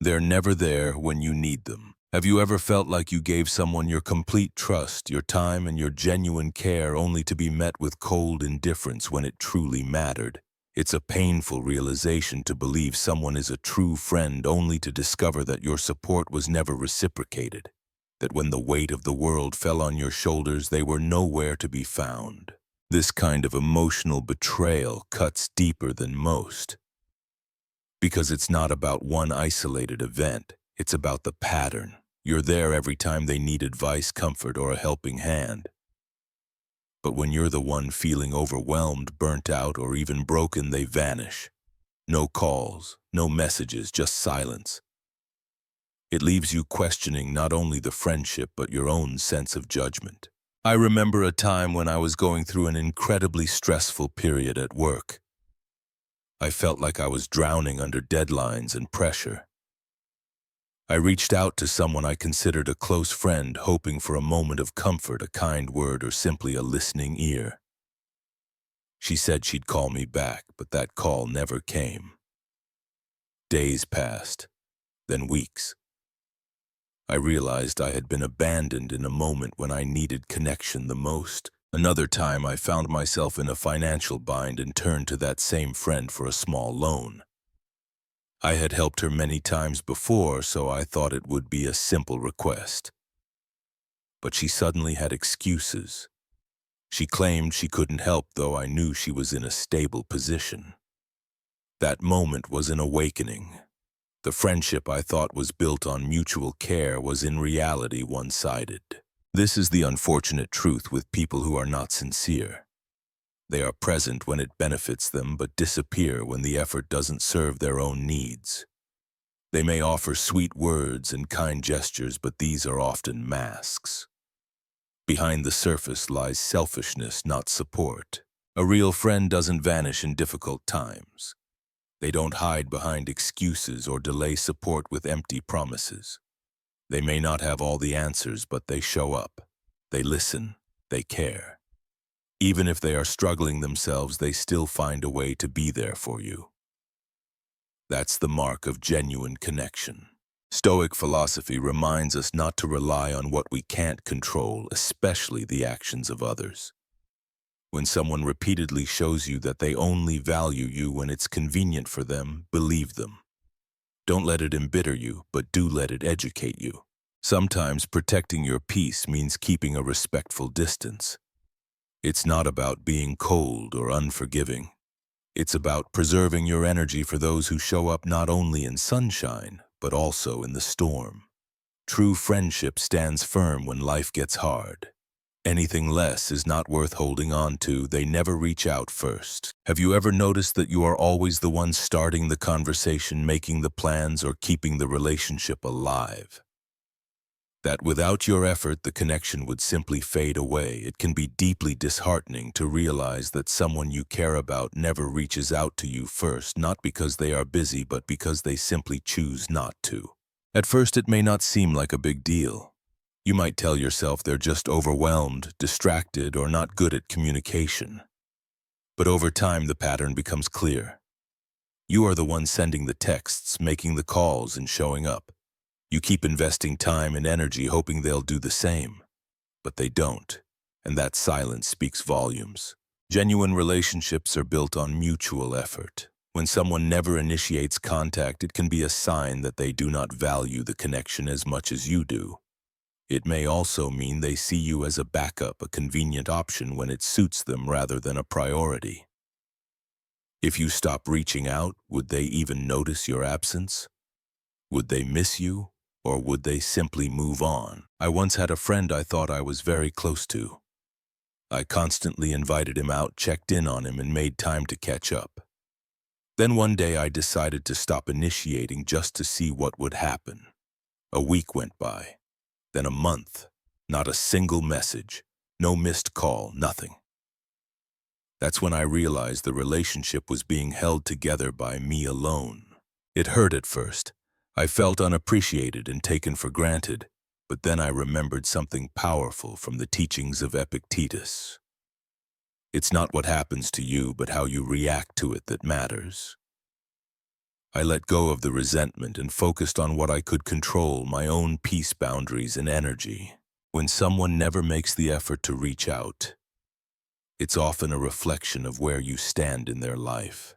They're never there when you need them. Have you ever felt like you gave someone your complete trust, your time, and your genuine care only to be met with cold indifference when it truly mattered? It's a painful realization to believe someone is a true friend only to discover that your support was never reciprocated, that when the weight of the world fell on your shoulders, they were nowhere to be found. This kind of emotional betrayal cuts deeper than most, because it's not about one isolated event, it's about the pattern. You're there every time they need advice, comfort, or a helping hand. But when you're the one feeling overwhelmed, burnt out, or even broken, they vanish. No calls, no messages, just silence. It leaves you questioning not only the friendship, but your own sense of judgment. I remember a time when I was going through an incredibly stressful period at work. I felt like I was drowning under deadlines and pressure. I reached out to someone I considered a close friend, hoping for a moment of comfort, a kind word, or simply a listening ear. She said she'd call me back, but that call never came. Days passed, then weeks. I realized I had been abandoned in a moment when I needed connection the most. Another time I found myself in a financial bind and turned to that same friend for a small loan. I had helped her many times before, so I thought it would be a simple request. But she suddenly had excuses. She claimed she couldn't help, though I knew she was in a stable position. That moment was an awakening. The friendship I thought was built on mutual care was in reality one-sided. This is the unfortunate truth with people who are not sincere. They are present when it benefits them, but disappear when the effort doesn't serve their own needs. They may offer sweet words and kind gestures, but these are often masks. Behind the surface lies selfishness, not support. A real friend doesn't vanish in difficult times. They don't hide behind excuses or delay support with empty promises. They may not have all the answers, but they show up. They listen. They care. Even if they are struggling themselves, they still find a way to be there for you. That's the mark of genuine connection. Stoic philosophy reminds us not to rely on what we can't control, especially the actions of others. When someone repeatedly shows you that they only value you when it's convenient for them, believe them. Don't let it embitter you, but do let it educate you. Sometimes protecting your peace means keeping a respectful distance. It's not about being cold or unforgiving. It's about preserving your energy for those who show up not only in sunshine, but also in the storm. True friendship stands firm when life gets hard. Anything less is not worth holding on to. They never reach out first. Have you ever noticed that you are always the one starting the conversation, making the plans, or keeping the relationship alive? That without your effort, the connection would simply fade away. It can be deeply disheartening to realize that someone you care about never reaches out to you first, not because they are busy, but because they simply choose not to. At first, it may not seem like a big deal. You might tell yourself they're just overwhelmed, distracted, or not good at communication. But over time, the pattern becomes clear. You are the one sending the texts, making the calls, and showing up. You keep investing time and energy hoping they'll do the same, but they don't, and that silence speaks volumes. Genuine relationships are built on mutual effort. When someone never initiates contact, it can be a sign that they do not value the connection as much as you do. It may also mean they see you as a backup, a convenient option when it suits them rather than a priority. If you stop reaching out, would they even notice your absence? Would they miss you? Or would they simply move on? I once had a friend I thought I was very close to. I constantly invited him out, checked in on him, and made time to catch up. Then one day I decided to stop initiating just to see what would happen. A week went by, then a month. Not a single message, no missed call, nothing. That's when I realized the relationship was being held together by me alone. It hurt at first. I felt unappreciated and taken for granted, but then I remembered something powerful from the teachings of Epictetus. It's not what happens to you, but how you react to it that matters. I let go of the resentment and focused on what I could control, my own peace, boundaries, and energy. When someone never makes the effort to reach out, it's often a reflection of where you stand in their life.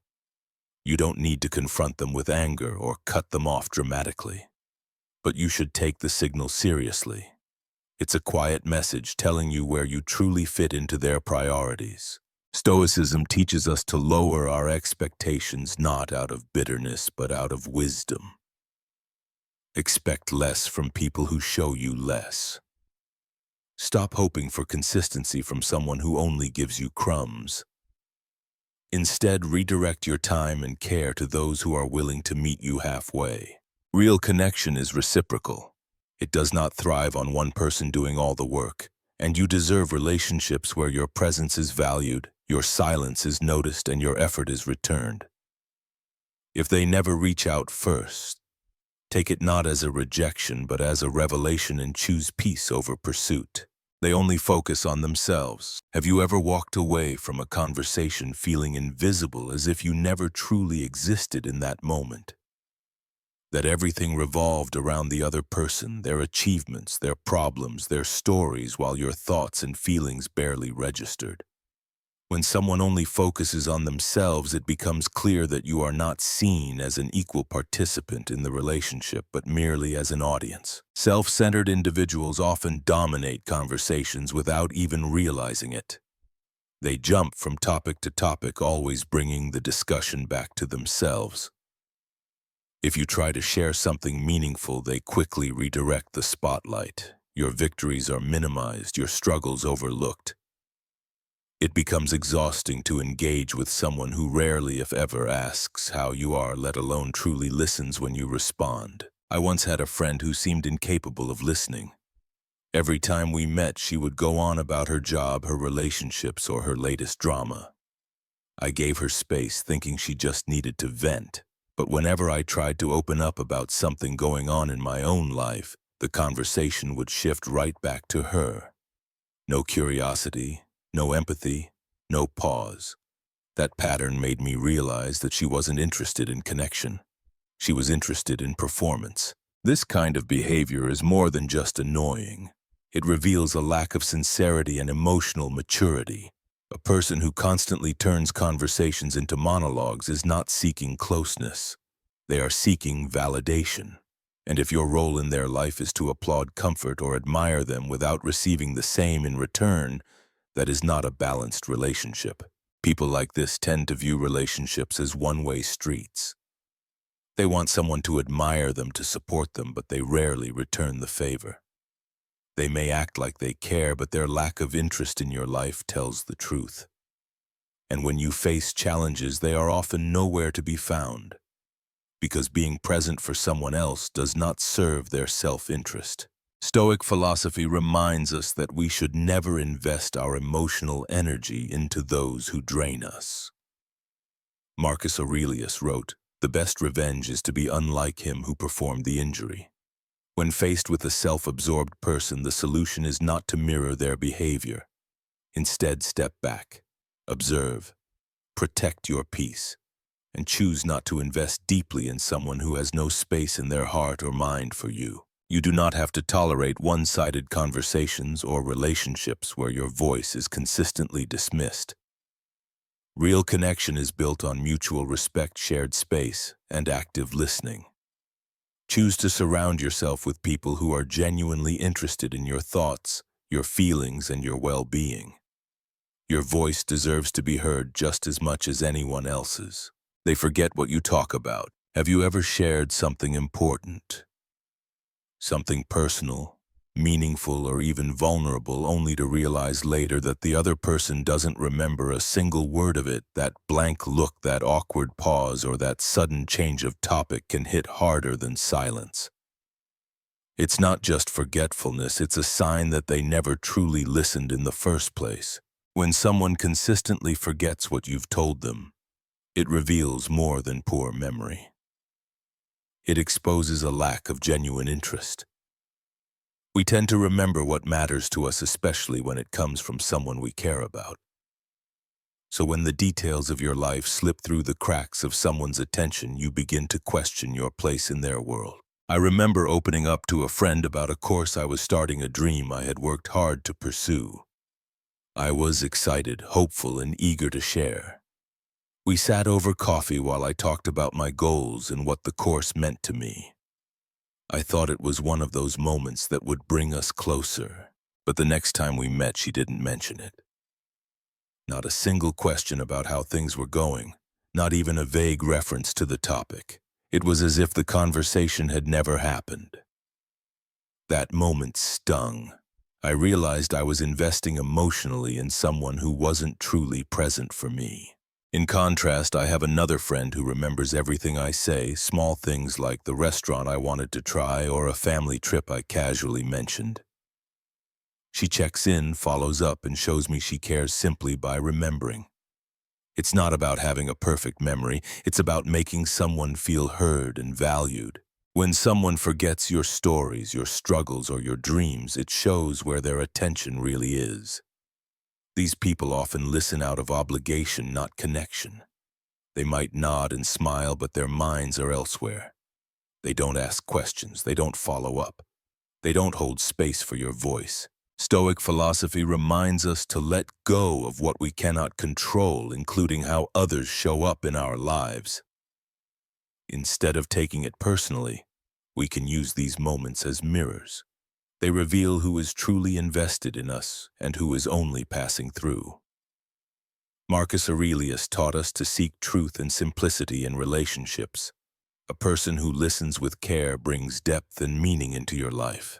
You don't need to confront them with anger or cut them off dramatically, but you should take the signal seriously. It's a quiet message telling you where you truly fit into their priorities. Stoicism teaches us to lower our expectations not out of bitterness but out of wisdom. Expect less from people who show you less. Stop hoping for consistency from someone who only gives you crumbs. Instead, redirect your time and care to those who are willing to meet you halfway. Real connection is reciprocal. It does not thrive on one person doing all the work, and you deserve relationships where your presence is valued, your silence is noticed, and your effort is returned. If they never reach out first, take it not as a rejection but as a revelation and choose peace over pursuit. They only focus on themselves. Have you ever walked away from a conversation feeling invisible, as if you never truly existed in that moment? That everything revolved around the other person, their achievements, their problems, their stories, while your thoughts and feelings barely registered. When someone only focuses on themselves, it becomes clear that you are not seen as an equal participant in the relationship, but merely as an audience. Self-centered individuals often dominate conversations without even realizing it. They jump from topic to topic, always bringing the discussion back to themselves. If you try to share something meaningful, they quickly redirect the spotlight. Your victories are minimized, your struggles overlooked. It becomes exhausting to engage with someone who rarely, if ever, asks how you are, let alone truly listens when you respond. I once had a friend who seemed incapable of listening. Every time we met, she would go on about her job, her relationships, or her latest drama. I gave her space, thinking she just needed to vent. But whenever I tried to open up about something going on in my own life, the conversation would shift right back to her. No curiosity, no empathy, no pause. That pattern made me realize that she wasn't interested in connection. She was interested in performance. This kind of behavior is more than just annoying. It reveals a lack of sincerity and emotional maturity. A person who constantly turns conversations into monologues is not seeking closeness. They are seeking validation. And if your role in their life is to applaud comfort or admire them without receiving the same in return, that is not a balanced relationship. People like this tend to view relationships as one-way streets. They want someone to admire them, to support them, but they rarely return the favor. They may act like they care, but their lack of interest in your life tells the truth. And when you face challenges, they are often nowhere to be found, because being present for someone else does not serve their self-interest. Stoic philosophy reminds us that we should never invest our emotional energy into those who drain us. Marcus Aurelius wrote, "The best revenge is to be unlike him who performed the injury." When faced with a self-absorbed person, the solution is not to mirror their behavior. Instead, step back, observe, protect your peace, and choose not to invest deeply in someone who has no space in their heart or mind for you. You do not have to tolerate one-sided conversations or relationships where your voice is consistently dismissed. Real connection is built on mutual respect, shared space, and active listening. Choose to surround yourself with people who are genuinely interested in your thoughts, your feelings, and your well-being. Your voice deserves to be heard just as much as anyone else's. They forget what you talk about. Have you ever shared something important? Something personal, meaningful, or even vulnerable, only to realize later that the other person doesn't remember a single word of it? That blank look, that awkward pause, or that sudden change of topic can hit harder than silence. It's not just forgetfulness, it's a sign that they never truly listened in the first place. When someone consistently forgets what you've told them, it reveals more than poor memory. It exposes a lack of genuine interest. We tend to remember what matters to us, especially when it comes from someone we care about. So when the details of your life slip through the cracks of someone's attention, you begin to question your place in their world. I remember opening up to a friend about a course I was starting, a dream I had worked hard to pursue. I was excited, hopeful, and eager to share. We sat over coffee while I talked about my goals and what the course meant to me. I thought it was one of those moments that would bring us closer, but the next time we met, she didn't mention it. Not a single question about how things were going, not even a vague reference to the topic. It was as if the conversation had never happened. That moment stung. I realized I was investing emotionally in someone who wasn't truly present for me. In contrast, I have another friend who remembers everything I say, small things like the restaurant I wanted to try or a family trip I casually mentioned. She checks in, follows up, and shows me she cares simply by remembering. It's not about having a perfect memory, it's about making someone feel heard and valued. When someone forgets your stories, your struggles, or your dreams, it shows where their attention really is. These people often listen out of obligation, not connection. They might nod and smile, but their minds are elsewhere. They don't ask questions, they don't follow up. They don't hold space for your voice. Stoic philosophy reminds us to let go of what we cannot control, including how others show up in our lives. Instead of taking it personally, we can use these moments as mirrors. They reveal who is truly invested in us and who is only passing through. Marcus Aurelius taught us to seek truth and simplicity in relationships. A person who listens with care brings depth and meaning into your life.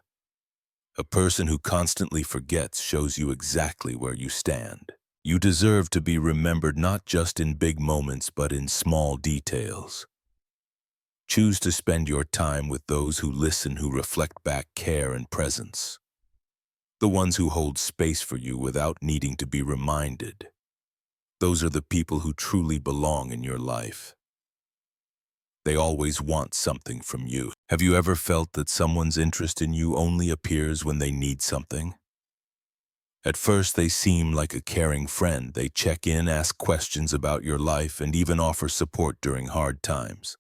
A person who constantly forgets shows you exactly where you stand. You deserve to be remembered not just in big moments, but in small details. Choose to spend your time with those who listen, who reflect back care and presence. The ones who hold space for you without needing to be reminded. Those are the people who truly belong in your life. They always want something from you. Have you ever felt that someone's interest in you only appears when they need something? At first, they seem like a caring friend. They check in, ask questions about your life, and even offer support during hard times.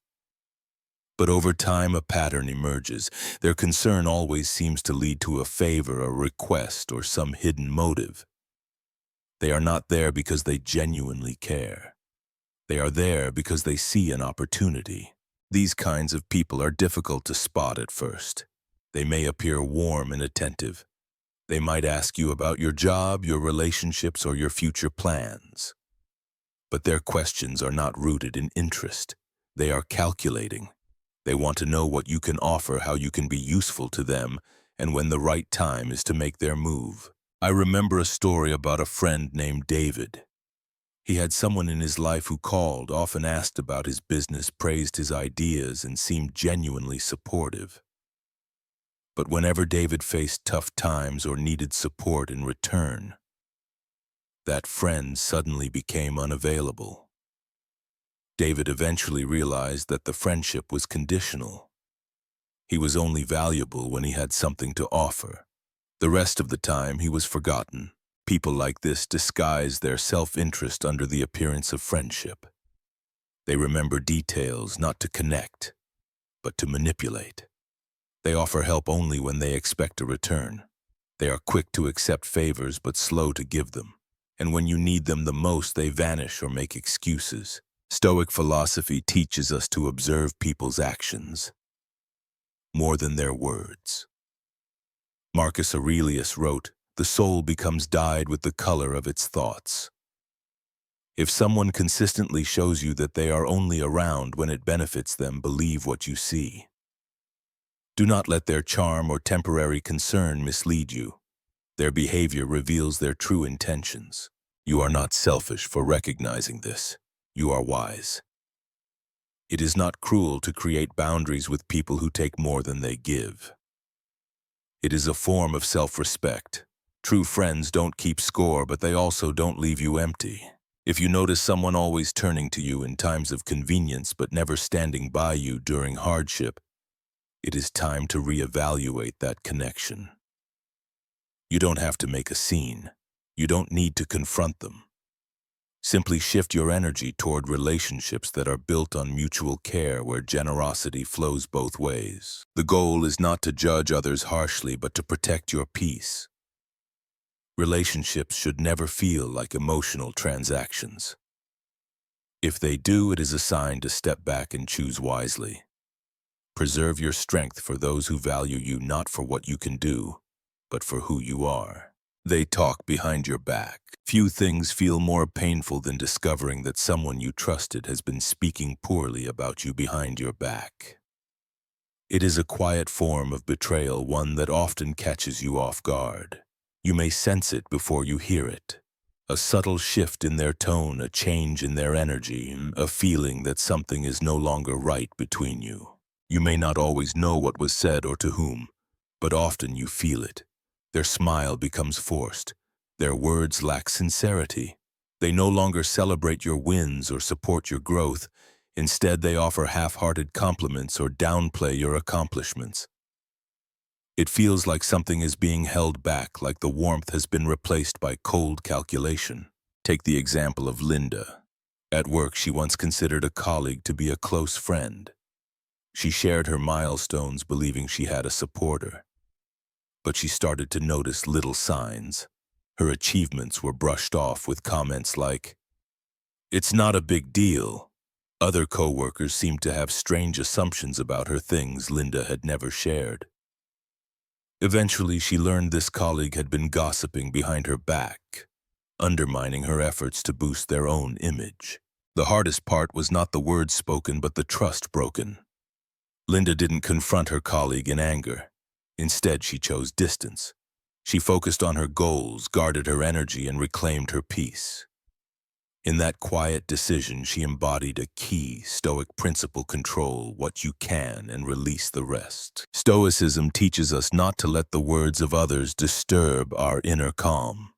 But over time, a pattern emerges. Their concern always seems to lead to a favor, a request, or some hidden motive. They are not there because they genuinely care. They are there because they see an opportunity. These kinds of people are difficult to spot at first. They may appear warm and attentive. They might ask you about your job, your relationships, or your future plans. But their questions are not rooted in interest. They are calculating. They want to know what you can offer, how you can be useful to them, and when the right time is to make their move. I remember a story about a friend named David. He had someone in his life who called, often asked about his business, praised his ideas, and seemed genuinely supportive. But whenever David faced tough times or needed support in return, that friend suddenly became unavailable. David eventually realized that the friendship was conditional. He was only valuable when he had something to offer. The rest of the time, he was forgotten. People like this disguise their self-interest under the appearance of friendship. They remember details not to connect, but to manipulate. They offer help only when they expect a return. They are quick to accept favors but slow to give them. And when you need them the most, they vanish or make excuses. Stoic philosophy teaches us to observe people's actions more than their words. Marcus Aurelius wrote, "The soul becomes dyed with the color of its thoughts." If someone consistently shows you that they are only around when it benefits them, believe what you see. Do not let their charm or temporary concern mislead you. Their behavior reveals their true intentions. You are not selfish for recognizing this. You are wise. It is not cruel to create boundaries with people who take more than they give. It is a form of self-respect. True friends don't keep score, but they also don't leave you empty. If you notice someone always turning to you in times of convenience but never standing by you during hardship, it is time to reevaluate that connection. You don't have to make a scene. You don't need to confront them. Simply shift your energy toward relationships that are built on mutual care where generosity flows both ways. The goal is not to judge others harshly, but to protect your peace. Relationships should never feel like emotional transactions. If they do, it is a sign to step back and choose wisely. Preserve your strength for those who value you not for what you can do, but for who you are. They talk behind your back. Few things feel more painful than discovering that someone you trusted has been speaking poorly about you behind your back. It is a quiet form of betrayal, one that often catches you off guard. You may sense it before you hear it. A subtle shift in their tone, a change in their energy, a feeling that something is no longer right between you. You may not always know what was said or to whom, but often you feel it. Their smile becomes forced. Their words lack sincerity. They no longer celebrate your wins or support your growth. Instead, they offer half-hearted compliments or downplay your accomplishments. It feels like something is being held back, like the warmth has been replaced by cold calculation. Take the example of Linda. At work, she once considered a colleague to be a close friend. She shared her milestones, believing she had a supporter. But she started to notice little signs. Her achievements were brushed off with comments like, "It's not a big deal." Other co-workers seemed to have strange assumptions about her, things Linda had never shared. Eventually, she learned this colleague had been gossiping behind her back, undermining her efforts to boost their own image. The hardest part was not the words spoken, but the trust broken. Linda didn't confront her colleague in anger. Instead, she chose distance. She focused on her goals, guarded her energy, and reclaimed her peace. In that quiet decision, she embodied a key Stoic principle: control what you can and release the rest. Stoicism teaches us not to let the words of others disturb our inner calm.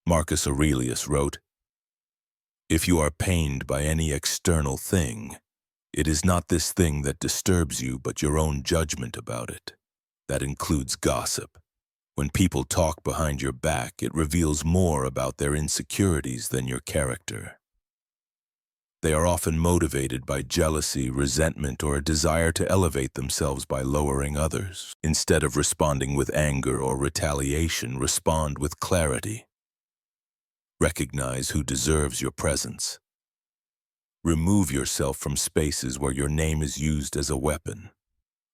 Marcus Aurelius wrote, "If you are pained by any external thing, it is not this thing that disturbs you, but your own judgment about it." That includes gossip. When people talk behind your back, it reveals more about their insecurities than your character. They are often motivated by jealousy, resentment, or a desire to elevate themselves by lowering others. Instead of responding with anger or retaliation, respond with clarity. Recognize who deserves your presence. Remove yourself from spaces where your name is used as a weapon.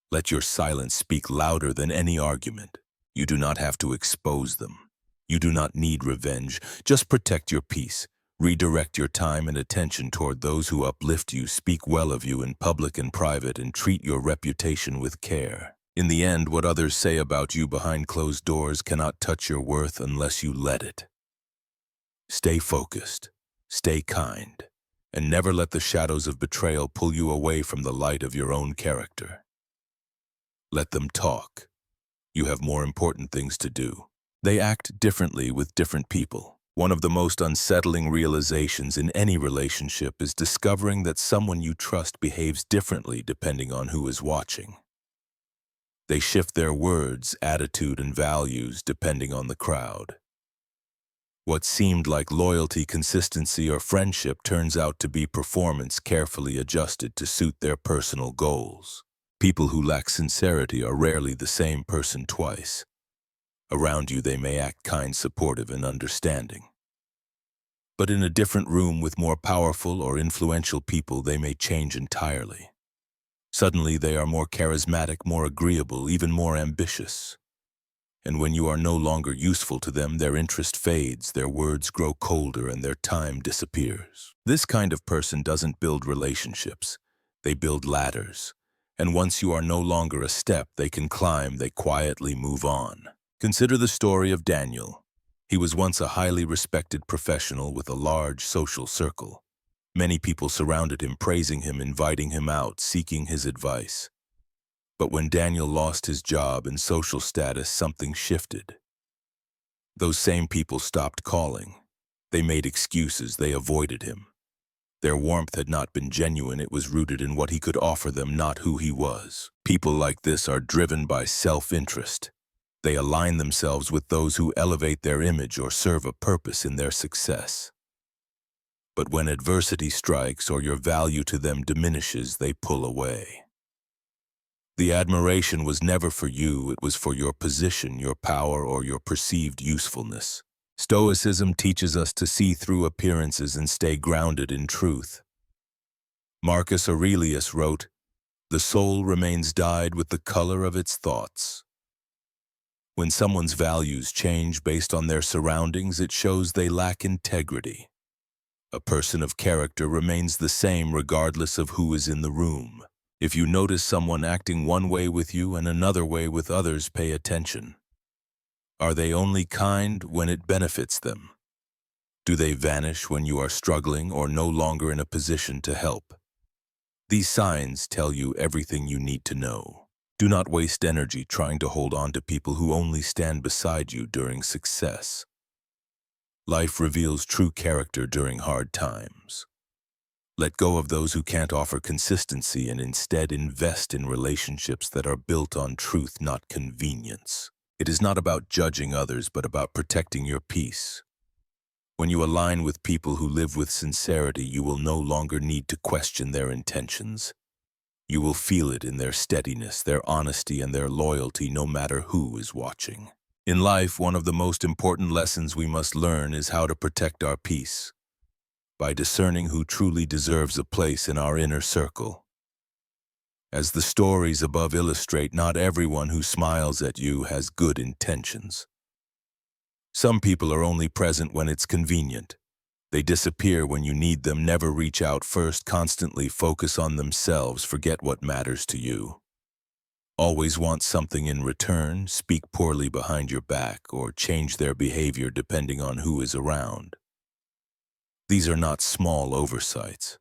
Let your silence speak louder than any argument. You do not have to expose them. You do not need revenge. Just protect your peace. Redirect your time and attention toward those who uplift you, speak well of you in public and private, and treat your reputation with care. In the end, what others say about you behind closed doors cannot touch your worth unless you let it. Stay focused, stay kind, and never let the shadows of betrayal pull you away from the light of your own character. Let them talk. You have more important things to do. They act differently with different people. One of the most unsettling realizations in any relationship is discovering that someone you trust behaves differently depending on who is watching. They shift their words, attitude, and values depending on the crowd. What seemed like loyalty, consistency, or friendship turns out to be performance carefully adjusted to suit their personal goals. People who lack sincerity are rarely the same person twice. Around you, they may act kind, supportive, and understanding. But in a different room with more powerful or influential people, they may change entirely. Suddenly, they are more charismatic, more agreeable, even more ambitious. And when you are no longer useful to them, their interest fades, their words grow colder, and their time disappears. This kind of person doesn't build relationships. They build ladders. And once you are no longer a step they can climb, they quietly move on. Consider the story of Daniel. He was once a highly respected professional with a large social circle. Many people surrounded him, praising him, inviting him out, seeking his advice. But when Daniel lost his job and social status, something shifted. Those same people stopped calling. They made excuses, they avoided him. Their warmth had not been genuine, it was rooted in what he could offer them, not who he was. People like this are driven by self-interest. They align themselves with those who elevate their image or serve a purpose in their success. But when adversity strikes or your value to them diminishes, they pull away. The admiration was never for you, it was for your position, your power, or your perceived usefulness. Stoicism teaches us to see through appearances and stay grounded in truth. Marcus Aurelius wrote, "The soul remains dyed with the color of its thoughts." When someone's values change based on their surroundings, it shows they lack integrity. A person of character remains the same regardless of who is in the room. If you notice someone acting one way with you and another way with others, pay attention. Are they only kind when it benefits them? Do they vanish when you are struggling or no longer in a position to help? These signs tell you everything you need to know. Do not waste energy trying to hold on to people who only stand beside you during success. Life reveals true character during hard times. Let go of those who can't offer consistency and instead invest in relationships that are built on truth, not convenience. It is not about judging others, but about protecting your peace. When you align with people who live with sincerity, you will no longer need to question their intentions. You will feel it in their steadiness, their honesty, and their loyalty, no matter who is watching. In life, one of the most important lessons we must learn is how to protect our peace, by discerning who truly deserves a place in our inner circle. As the stories above illustrate, not everyone who smiles at you has good intentions. Some people are only present when it's convenient. They disappear when you need them, never reach out first, constantly focus on themselves, forget what matters to you. Always want something in return, speak poorly behind your back, or change their behavior depending on who is around. These are not small oversights.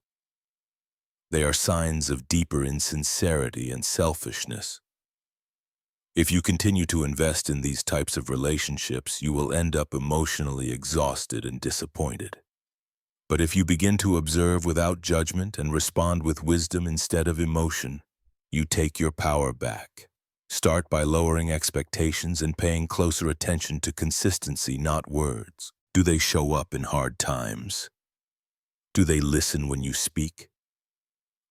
They are signs of deeper insincerity and selfishness. If you continue to invest in these types of relationships, you will end up emotionally exhausted and disappointed. But if you begin to observe without judgment and respond with wisdom instead of emotion, you take your power back. Start by lowering expectations and paying closer attention to consistency, not words. Do they show up in hard times? Do they listen when you speak?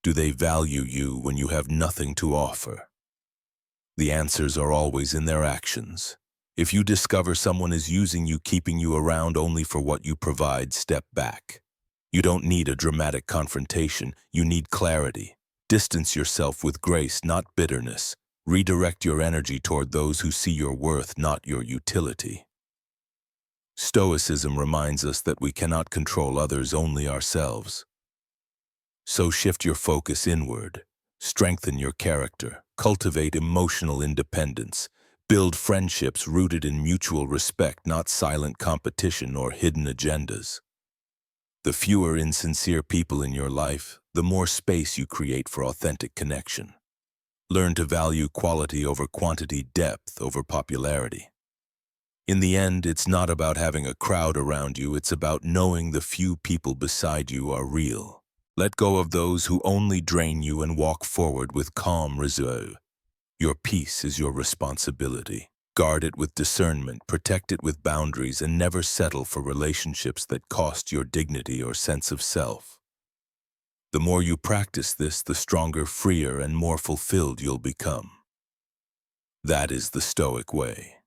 Do they value you when you have nothing to offer? The answers are always in their actions. If you discover someone is using you, keeping you around only for what you provide, step back. You don't need a dramatic confrontation, you need clarity. Distance yourself with grace, not bitterness. Redirect your energy toward those who see your worth, not your utility. Stoicism reminds us that we cannot control others, only ourselves. So shift your focus inward, strengthen your character, cultivate emotional independence, build friendships rooted in mutual respect, not silent competition or hidden agendas. The fewer insincere people in your life, the more space you create for authentic connection. Learn to value quality over quantity, depth over popularity. In the end, it's not about having a crowd around you, it's about knowing the few people beside you are real. Let go of those who only drain you and walk forward with calm reserve. Your peace is your responsibility. Guard it with discernment, protect it with boundaries, and never settle for relationships that cost your dignity or sense of self. The more you practice this, the stronger, freer, and more fulfilled you'll become. That is the Stoic way.